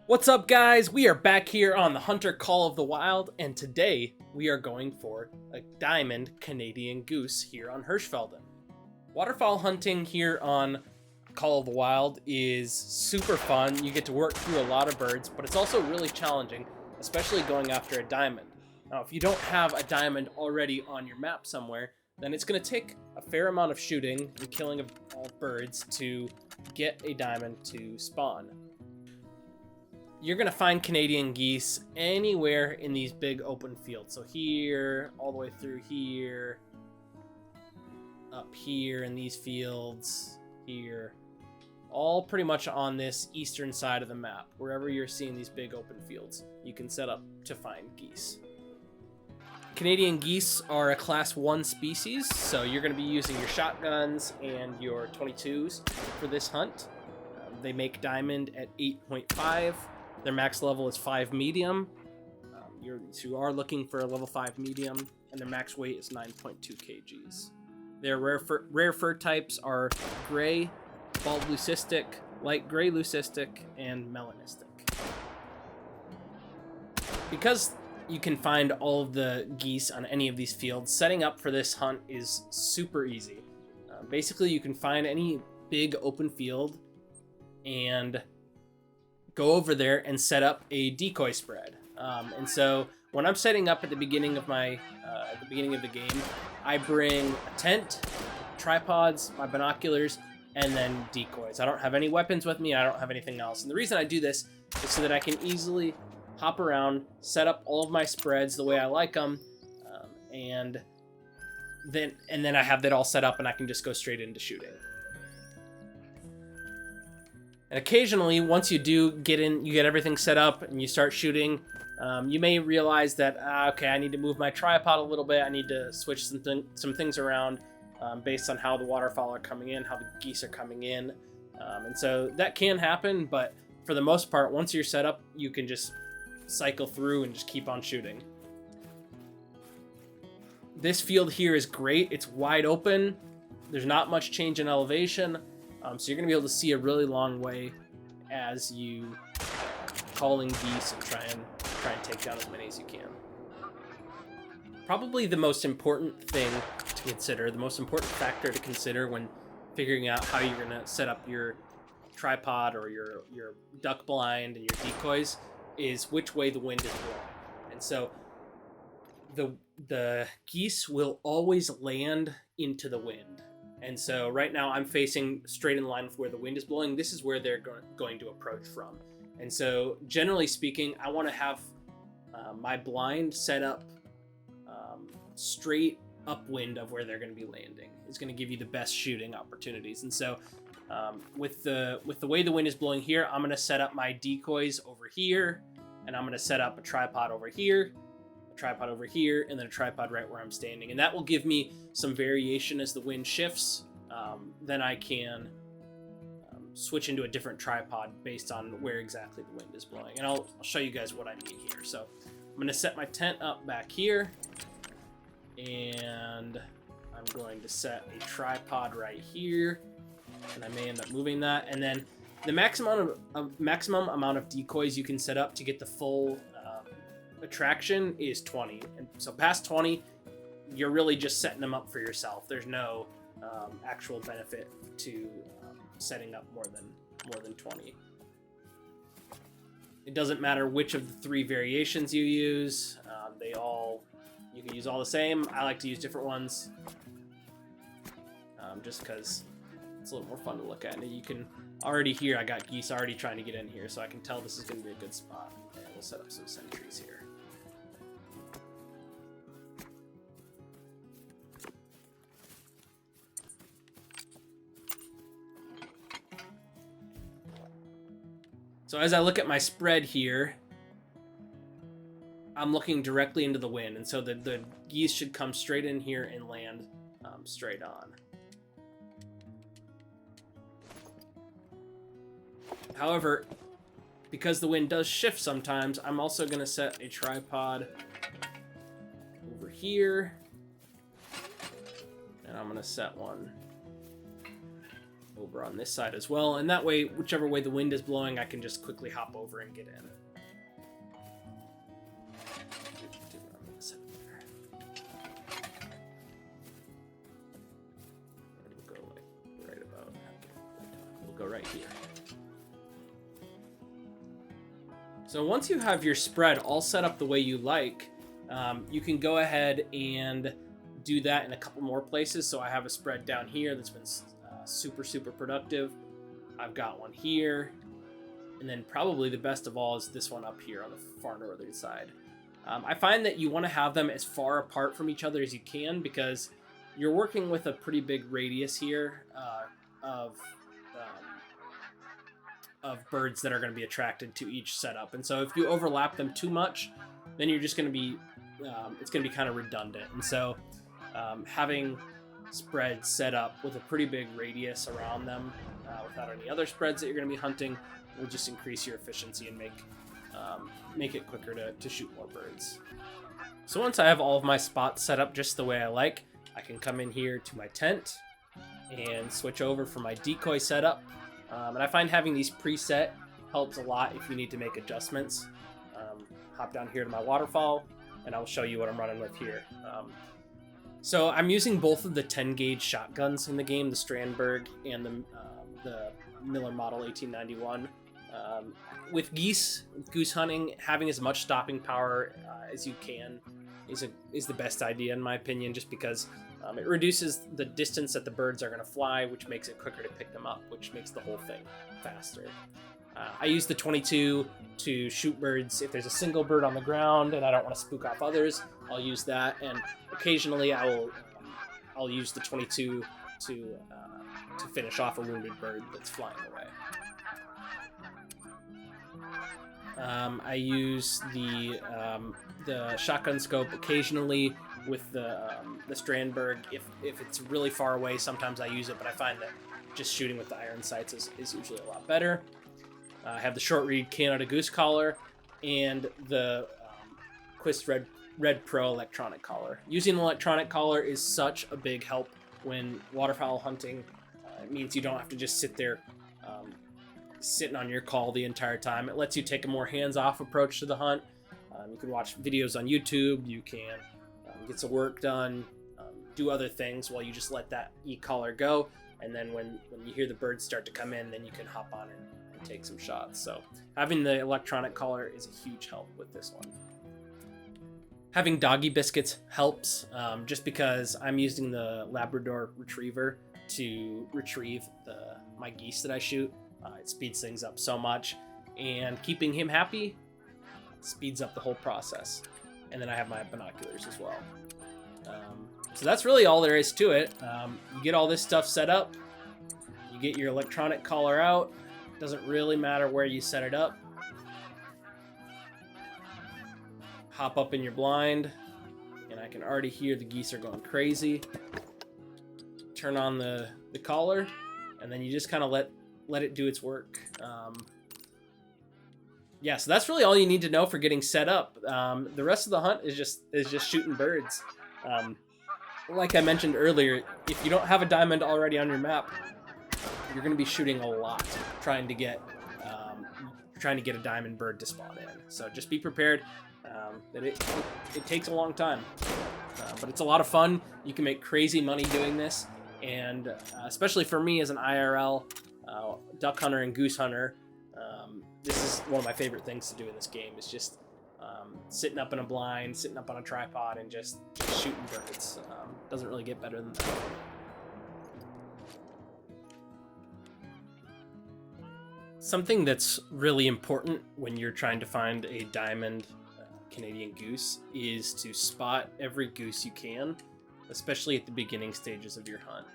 What's up, guys? We are back here on the Hunter Call of the Wild, and today we are going for a Diamond Canadian Goose here on Hirschfelden. Waterfowl hunting here on Call of the Wild is super fun. You get to work through a lot of birds, but it's also really challenging, especially going after a diamond. Now, if you don't have a diamond already on your map somewhere, then it's going to take a fair amount of shooting and killing of birds to get a diamond to spawn. You're going to find Canadian geese anywhere in these big open fields. So here, all the way through here, up here in these fields, here, all pretty much on this eastern side of the map. Wherever you're seeing these big open fields, you can set up to find geese. Canadian geese are a class 1 species, so you're going to be using your shotguns and your 22s for this hunt. They make diamond at 8.5. Their max level is 5 medium. You are looking for a level 5 medium, and their max weight is 9.2 kgs. Their rare fur types are gray, bald leucistic, light gray leucistic, and melanistic. Because you can find all of the geese on any of these fields, setting up for this hunt is super easy. Basically, you can find any big open field and go over there and set up a decoy spread. And so when I'm setting up at the beginning of the game, I bring a tent, tripods, my binoculars, and then decoys. I don't have any weapons with me. I don't have anything else. And the reason I do this is so that I can easily hop around, set up all of my spreads the way I like them, and then I have that all set up and I can just go straight into shooting. And occasionally, once you do get in, you get everything set up and you start shooting, you may realize that, okay, I need to move my tripod a little bit. I need to switch some things around based on how the waterfowl are coming in, how the geese are coming in. And so that can happen, but for the most part, once you're set up, you can just cycle through and just keep on shooting. This field here is great. It's wide open. There's not much change in elevation. So you're going to be able to see a really long way as you calling geese and try and take down as many as you can. Probably the most important thing to consider, the most important factor to consider when figuring out how you're going to set up your tripod or your duck blind and your decoys is which way the wind is blowing. And so the geese will always land into the wind. And so right now I'm facing straight in line with where the wind is blowing. This is where they're going to approach from. And so generally speaking, I want to have my blind set up straight upwind of where they're going to be landing. It's going to give you the best shooting opportunities. And so with the way the wind is blowing here, I'm going to set up my decoys over here, and I'm going to set up a tripod over here, tripod over here, and then a tripod right where I'm standing, and that will give me some variation as the wind shifts. Then I can switch into a different tripod based on where exactly the wind is blowing, and I'll show you guys what I mean here. So I'm going to set my tent up back here, and I'm going to set a tripod right here, and I may end up moving that, and then the maximum amount of decoys you can set up to get the full attraction is 20, and so past 20 you're really just setting them up for yourself. There's no actual benefit to setting up more than 20. It doesn't matter which of the 3 variations you use. You can use all the same. I like to use different ones just because it's a little more fun to look at. And you can already hear I got geese already trying to get in here, so I can tell this is going to be a good spot. And we'll set up some sentries here. So as I look at my spread here, I'm looking directly into the wind, and so the geese should come straight in here and land straight on. However, because the wind does shift sometimes, I'm also going to set a tripod over here, and I'm going to set one over on this side as well, and that way, whichever way the wind is blowing, I can just quickly hop over and get in. Go right here. So once you have your spread all set up the way you like, you can go ahead and do that in a couple more places. So I have a spread down here that's been super productive. I've got one here, and then probably the best of all is this one up here on the far northern side. I find that you want to have them as far apart from each other as you can, because you're working with a pretty big radius here of birds that are going to be attracted to each setup. And so if you overlap them too much, then you're just going to be, it's going to be kind of redundant. And so having spreads set up with a pretty big radius around them without any other spreads that you're going to be hunting will just increase your efficiency and make it quicker to shoot more birds. So once I have all of my spots set up just the way I like, I can come in here to my tent and switch over for my decoy setup. And I find having these preset helps a lot if you need to make adjustments. Hop down here to my waterfall, and I'll show you what I'm running with here. So I'm using both of the 10 gauge shotguns in the game, the Strandberg and the Miller Model 1891. With goose hunting, having as much stopping power as you can is the best idea in my opinion, just because it reduces the distance that the birds are going to fly, which makes it quicker to pick them up, which makes the whole thing faster. I use the 22 to shoot birds. If there's a single bird on the ground and I don't want to spook off others, I'll use that. And occasionally I'll use the 22 to finish off a wounded bird that's flying away. I use the shotgun scope occasionally with the Strandberg. If it's really far away, sometimes I use it, but I find that just shooting with the iron sights is usually a lot better. I have the short reed Canada Goose collar and the Quist Red Pro electronic collar. Using an electronic collar is such a big help when waterfowl hunting. It means you don't have to just sit there sitting on your call the entire time. It lets you take a more hands-off approach to the hunt. You can watch videos on YouTube. You can get some work done, do other things while you just let that e-collar go. And then when you hear the birds start to come in, then you can hop on and take some shots. So having the electronic collar is a huge help with this one. Having doggy biscuits helps, just because I'm using the Labrador Retriever to retrieve my geese that I shoot. It speeds things up so much, and keeping him happy speeds up the whole process. And then I have my binoculars as well. So that's really all there is to it. You get all this stuff set up, you get your electronic collar out. Doesn't really matter where you set it up. Hop up in your blind, and I can already hear the geese are going crazy. Turn on the collar, and then you just kind of let it do its work. Yeah, so that's really all you need to know for getting set up. The rest of the hunt is just shooting birds. Like I mentioned earlier, if you don't have a diamond already on your map, you're going to be shooting a lot trying to get a diamond bird to spawn in. So just be prepared that it takes a long time, but it's a lot of fun. You can make crazy money doing this, and especially for me as an IRL duck hunter and goose hunter, this is one of my favorite things to do in this game. Is just sitting up in a blind, sitting up on a tripod, and just shooting birds. Doesn't really get better than that. Something that's really important when you're trying to find a diamond Canadian goose is to spot every goose you can, especially at the beginning stages of your hunt.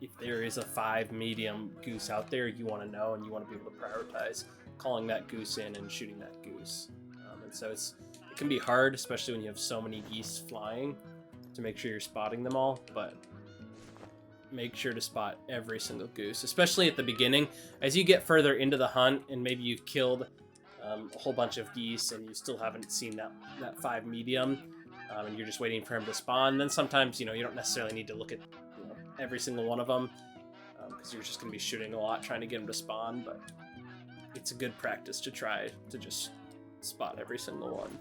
If there is a 5 medium goose out there, you want to know, and you want to be able to prioritize calling that goose in and shooting that goose. And so it can be hard, especially when you have so many geese flying, to make sure you're spotting them all, but make sure to spot every single goose, especially at the beginning. As you get further into the hunt and maybe you've killed a whole bunch of geese and you still haven't seen that 5 medium, and you're just waiting for him to spawn, then sometimes you don't necessarily need to look at every single one of them. because you're just going to be shooting a lot trying to get them to spawn, but it's a good practice to try to just spot every single one.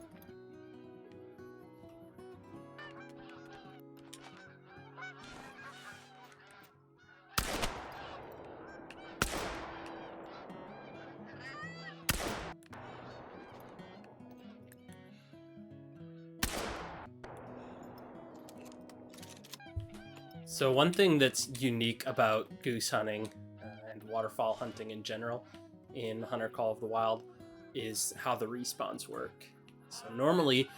So one thing that's unique about goose hunting and waterfowl hunting in general in Hunter Call of the Wild is how the respawns work. So normally,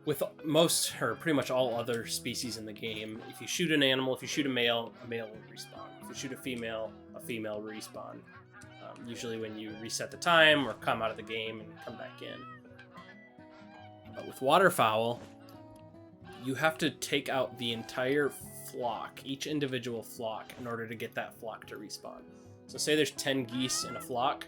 with most or pretty much all other species in the game, if you shoot an animal, if you shoot a male will respawn. If you shoot a female will respawn. Usually when you reset the time or come out of the game and come back in. But with waterfowl, you have to take out the entire flock, each individual flock, in order to get that flock to respawn. So say there's 10 geese in a flock.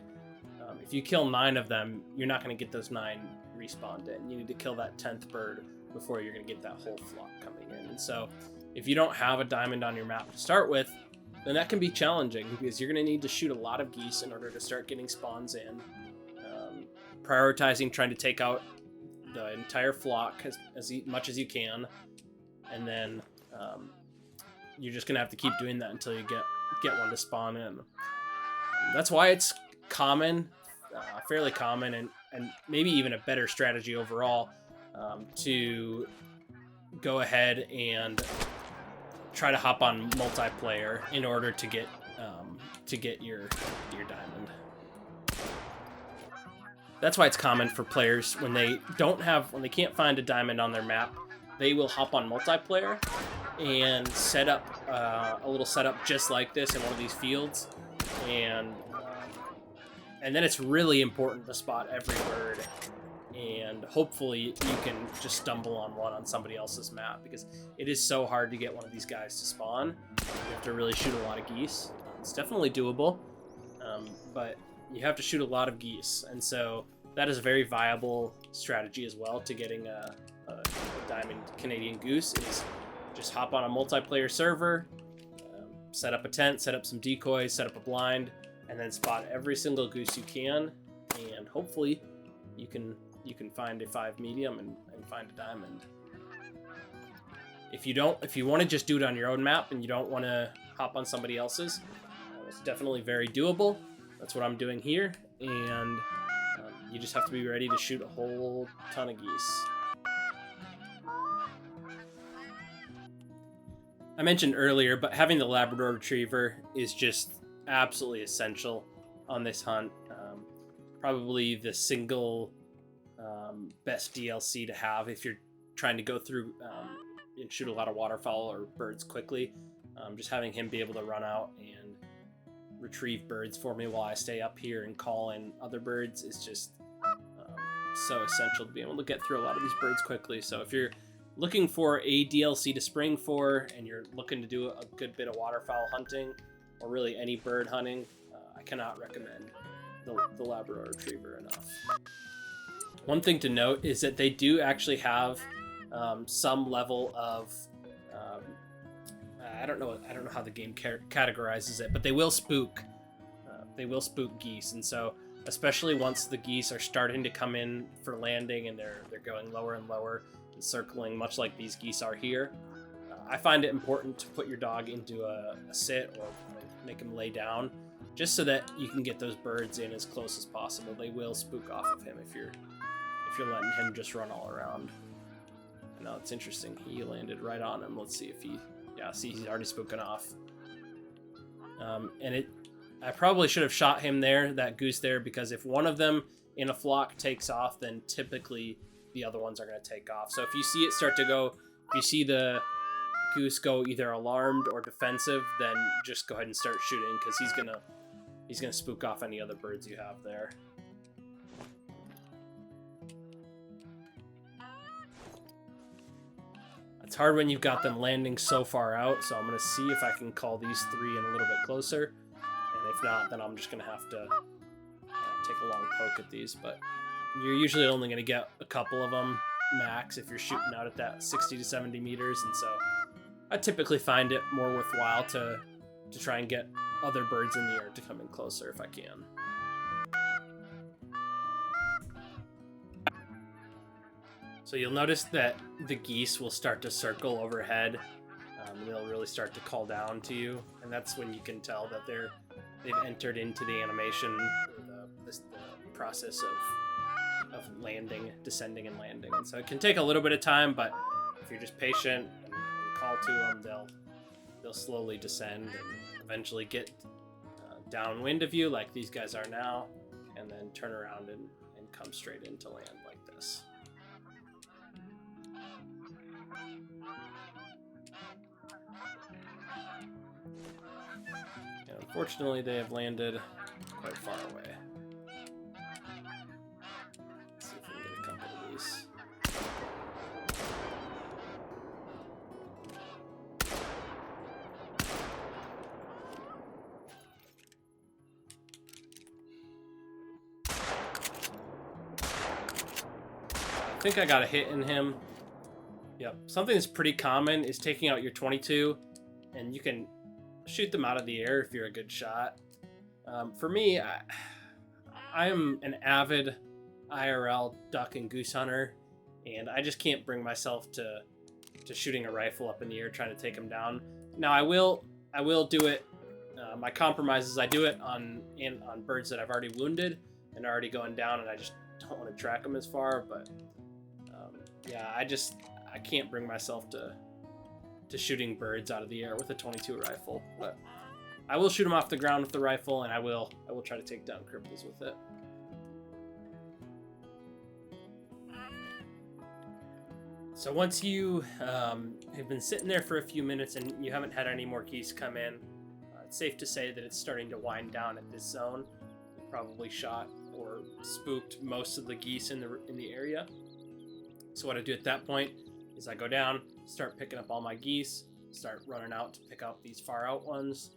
If you kill 9 of them, you're not going to get those 9 respawned in. You need to kill that 10th bird before you're going to get that whole flock coming in. And so if you don't have a diamond on your map to start with, then that can be challenging because you're going to need to shoot a lot of geese in order to start getting spawns in. Prioritizing trying to take out the entire flock as much as you can, and then you're just gonna have to keep doing that until you get one to spawn in. That's why it's common, fairly common, and maybe even a better strategy overall to go ahead and try to hop on multiplayer in order to get your diamond. That's why it's common for players when they can't find a diamond on their map, they will hop on multiplayer and set up a little setup just like this in one of these fields, and then it's really important to spot every bird, and hopefully you can just stumble on one on somebody else's map, because it is so hard to get one of these guys to spawn. You have to really shoot a lot of geese. It's definitely doable, but you have to shoot a lot of geese, and so that is a very viable strategy as well to getting a diamond Canadian goose, is just hop on a multiplayer server, set up a tent, set up some decoys, set up a blind, and then spot every single goose you can, and hopefully you can find a 5 medium and find a diamond. If you want to just do it on your own map and you don't want to hop on somebody else's, it's definitely very doable. That's what I'm doing here, and you just have to be ready to shoot a whole ton of geese. I mentioned earlier, but having the Labrador Retriever is just absolutely essential on this hunt. Probably the single best DLC to have if you're trying to go through and shoot a lot of waterfowl or birds quickly. Just having him be able to run out and retrieve birds for me while I stay up here and call in other birds is just so essential to be able to get through a lot of these birds quickly. So if you're looking for a DLC to spring for, and you're looking to do a good bit of waterfowl hunting, or really any bird hunting, I cannot recommend the Labrador Retriever enough. One thing to note is that they do actually have some level of I don't know how the game categorizes it, but they will spook geese, and so especially once the geese are starting to come in for landing and they're going lower and lower and circling, much like these geese are here, I find it important to put your dog into a sit or make him lay down, just so that you can get those birds in as close as possible. They will spook off of him if you're letting him just run all around. I know, it's interesting. He landed right on him. Let's see if he's already spooking off. I probably should have shot him there, that goose there, because if one of them in a flock takes off, then typically the other ones are going to take off. So if you see it start to go, if you see the goose go either alarmed or defensive, then just go ahead and start shooting, because he's gonna spook off any other birds you have there. It's hard when you've got them landing so far out, so I'm gonna see if I can call these 3 in a little bit closer, and if not, then I'm just gonna have to take a long poke at these. But you're usually only gonna get a couple of them max if you're shooting out at that 60 to 70 meters, and so I typically find it more worthwhile to to try and get other birds in the air to come in closer if I can. So you'll notice that the geese will start to circle overhead. They'll really start to call down to you, and that's when you can tell that they've entered into the animation, or the process of landing, descending and landing. And so it can take a little bit of time, but if you're just patient and call to them, they'll slowly descend and eventually get downwind of you like these guys are now, and then turn around and come straight into land like this. And unfortunately, they have landed quite far away. Let's see if we can get a couple of these. I think I got a hit in him. Yep. Something that's pretty common is taking out your 22, and you can shoot them out of the air if you're a good shot. For me, I am an avid IRL duck and goose hunter, and I just can't bring myself to shooting a rifle up in the air trying to take them down. Now I will do it. My compromise is I do it on birds that I've already wounded and are already going down, and I just don't want to track them as far. But yeah, I can't bring myself to shooting birds out of the air with a 22 rifle. But I will shoot them off the ground with the rifle, and I will try to take down cripples with it. So once you have been sitting there for a few minutes and you haven't had any more geese come in, it's safe to say that it's starting to wind down at this zone. You probably shot or spooked most of the geese in the area. So what I do at that point is I go down, start picking up all my geese, start running out to pick out these far out ones,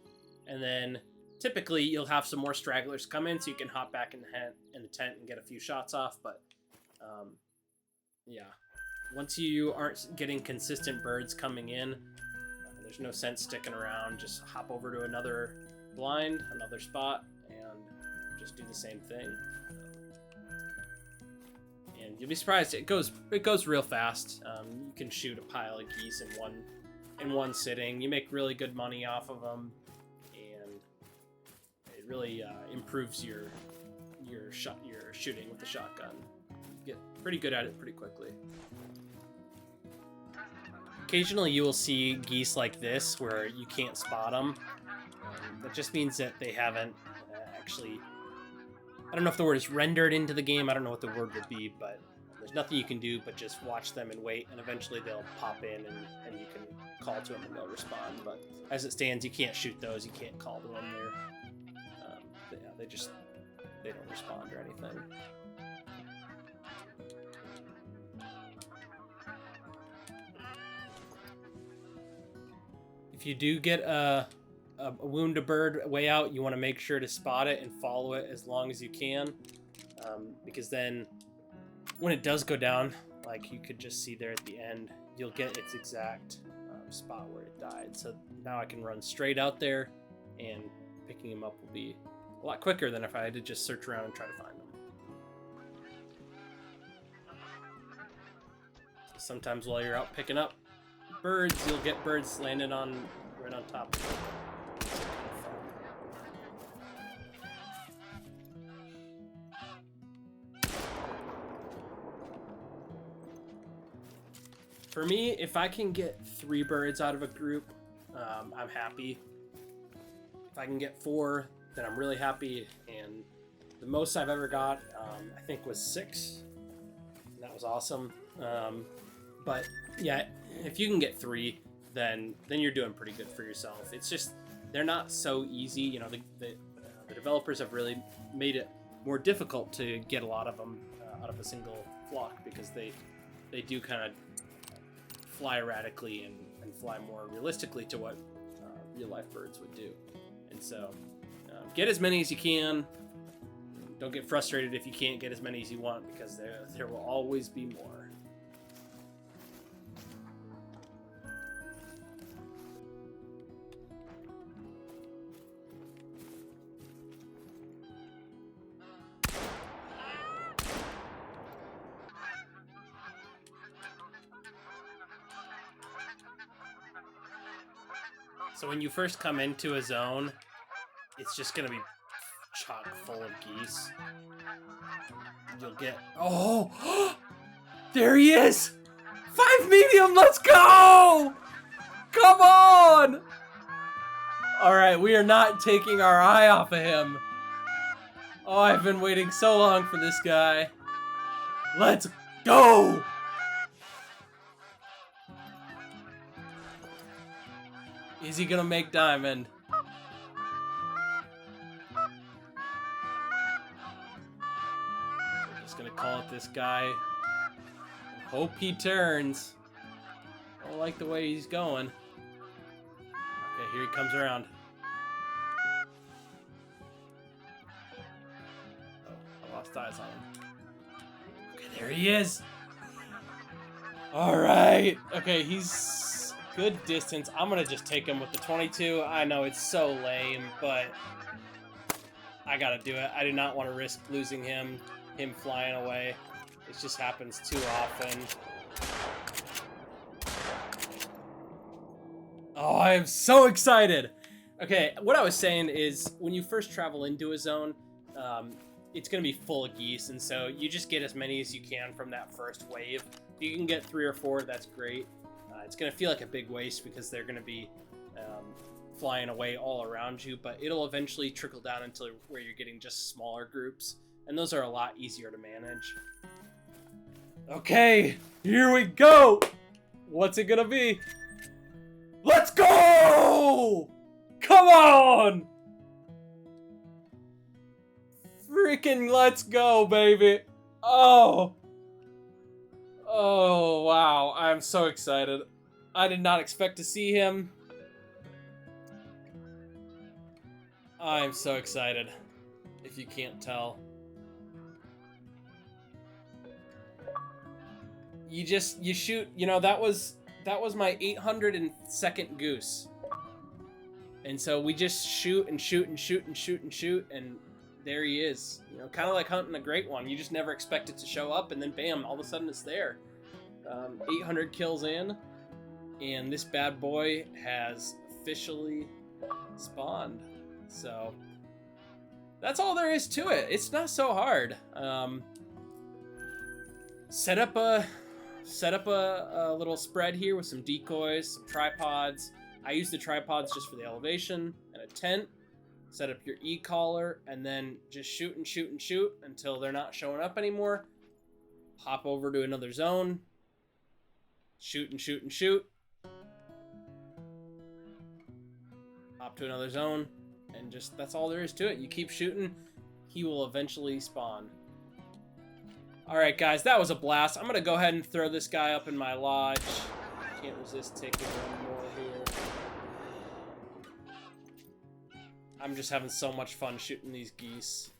and then typically you'll have some more stragglers come in so you can hop back in the tent and get a few shots off. But yeah, once you aren't getting consistent birds coming in, there's no sense sticking around. Just hop over to another blind, another spot, and just do the same thing. And you'll be surprised, it goes real fast. You can shoot a pile of geese in one sitting. You make really good money off of them, and it really improves your shooting with the shotgun. You get pretty good at it pretty quickly. Occasionally you will see geese like this where you can't spot them. That just means that they haven't actually, I don't know if the word is rendered into the game, I don't know what the word would be, but there's nothing you can do but just watch them and wait, and eventually they'll pop in and you can call to them and they'll respond. But as it stands, you can't shoot those, you can't call to them. They don't respond or anything. If you do get a wounded bird way out, you want to make sure to spot it and follow it as long as you can, because then when it does go down, like you could just see there at the end, you'll get its exact spot where it died. So now I can run straight out there, and picking him up will be a lot quicker than if I had to just search around and try to find them. So sometimes while you're out picking up birds, you'll get birds landing right on top of you. For me, if I can get 3 birds out of a group, I'm happy. If I can get 4, then I'm really happy. And the most I've ever got, I think, was 6. And that was awesome. But yeah, if you can get 3, then you're doing pretty good for yourself. It's just, they're not so easy. You know, the developers have really made it more difficult to get a lot of them out of a single flock, because they do kind of fly erratically and fly more realistically to what real life birds would do. And so get as many as you can. Don't get frustrated if you can't get as many as you want, because there will always be more. So when you first come into a zone, it's just gonna be chock full of geese. You'll get... Oh! There he is! 5 medium, let's go! Come on! Alright, we are not taking our eye off of him. Oh, I've been waiting so long for this guy. Let's go! Is he gonna make diamond? We're just gonna call it this guy. Hope he turns. I don't like the way he's going. Okay, here he comes around. Oh, I lost eyes on him. Okay, there he is. Alright. Okay, he's good distance. I'm gonna just take him with the 22. I know it's so lame, but I gotta do it. I do not want to risk losing him flying away. It just happens too often. Oh, I am so excited! Okay, what I was saying is, when you first travel into a zone, it's going to be full of geese, and so you just get as many as you can from that first wave. If you can get 3 or 4, that's great. It's going to feel like a big waste because they're going to be flying away all around you, but it'll eventually trickle down until where you're getting just smaller groups, and those are a lot easier to manage. Okay, here we go! What's it gonna be? Let's go! Come on! Freaking let's go, baby! Oh! Oh, wow, I'm so excited. I did not expect to see him. I'm so excited, if you can't tell. You shoot, you know, that was my 802nd goose. And so we just shoot and shoot and shoot and shoot and shoot, and there he is. You know, kind of like hunting a great one. You just never expect it to show up, and then bam, all of a sudden it's there. 800 kills in, and this bad boy has officially spawned. So that's all there is to it. It's not so hard. Set up a little spread here with some decoys, some tripods. I use the tripods just for the elevation, and a tent. Set up your e-collar, and then just shoot and shoot and shoot until they're not showing up anymore. Hop over to another zone. Shoot and shoot and shoot. Hop to another zone, and just, that's all there is to it. You keep shooting, he will eventually spawn. Alright guys, that was a blast. I'm gonna go ahead and throw this guy up in my lodge. Can't resist taking one more here. I'm just having so much fun shooting these geese.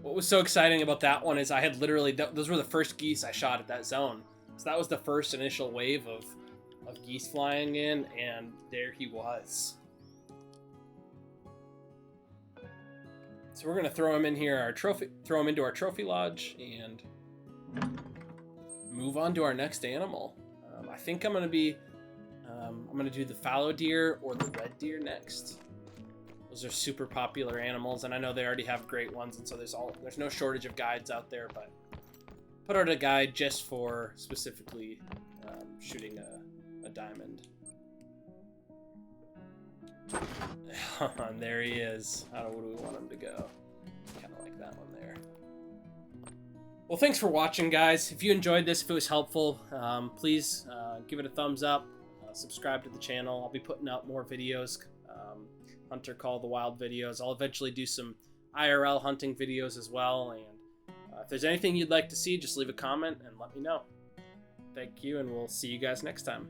What was so exciting about that one is I had literally, those were the first geese I shot at that zone. So that was the first initial wave of geese flying in, and there he was. So we're gonna throw him in here, throw him into our trophy lodge, and move on to our next animal. I think I'm gonna do the fallow deer or the red deer next. Those are super popular animals, and I know they already have great ones, and so there's no shortage of guides out there, but put out a guide just for specifically shooting a diamond. And there he is. Where do we want him to go? Kind of like that one there. Well, thanks for watching, guys. If you enjoyed this, if it was helpful, please give it a thumbs up. Subscribe to the channel. I'll be putting out more videos. Hunter Call the Wild videos. I'll eventually do some IRL hunting videos as well. And if there's anything you'd like to see, just leave a comment and let me know. Thank you, and we'll see you guys next time.